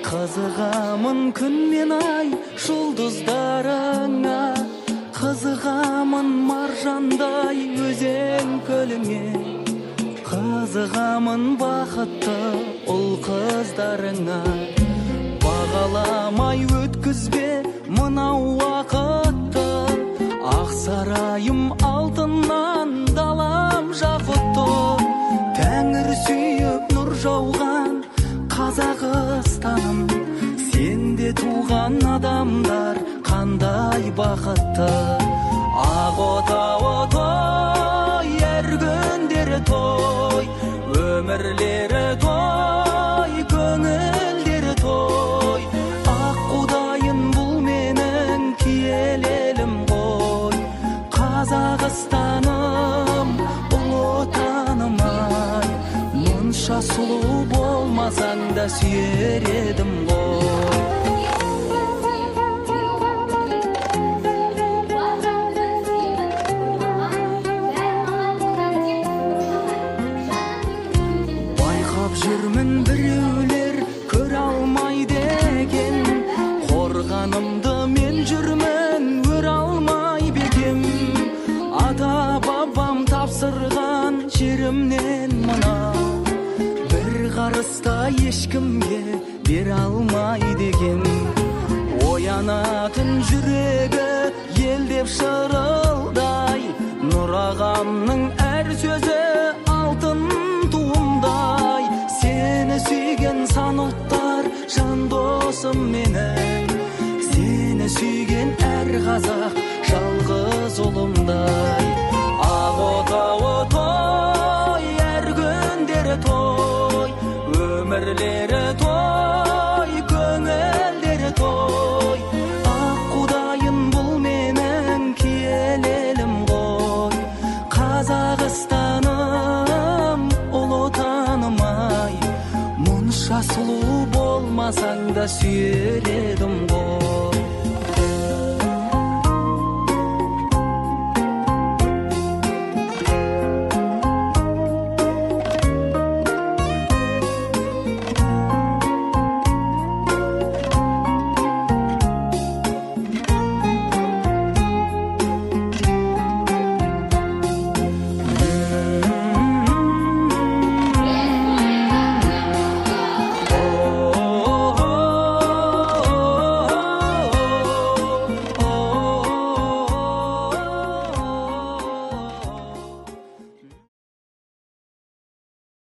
Қызығамын күн мен ай жұлдыздарыңа, қызығамын маржандай өзен көліңе, қызығамын бақытты ұл қыздарыңа. Бағаламай өткізбе мынау уақытты, ақ сарайым алтыннан далам жақұтты. Тәңір сүйіп нұр жауған Қазақстаным, сенде туған адамдар қандай бақытты. Ақ отауы той, әр күндері той, өмірлері той, көңілдері той. Ақ құдайын бұл менің киелі елім ғой, Қазақстаным, ұлы отаным ай. Мұнша сұлу болмасаң да сүйер едім ғой. Байқап жүрмін біреулер көре алмайды екен, қорғанымды мен жүрмін өре алмай бекем. Ата бабам тапсырған жерімнен мына қарыста ешкімге бер алмайды екен. Оянатын жүрегі ел деп шырылдай, Нұр ағамның әр сөзі алтын туымдай. Сені сүйген сан ұлттар жан досым менің, сені сүйген әр қазақ жалғыз ұлымдай. Ақ отауы той, әр күндері той, өмірлері той, көңілдері той. Ақ құдайын бұл менің киелі елім ғой, Қазақстаным, ұлы отаным ай. Мұнша сұлу болмасаң да сүйер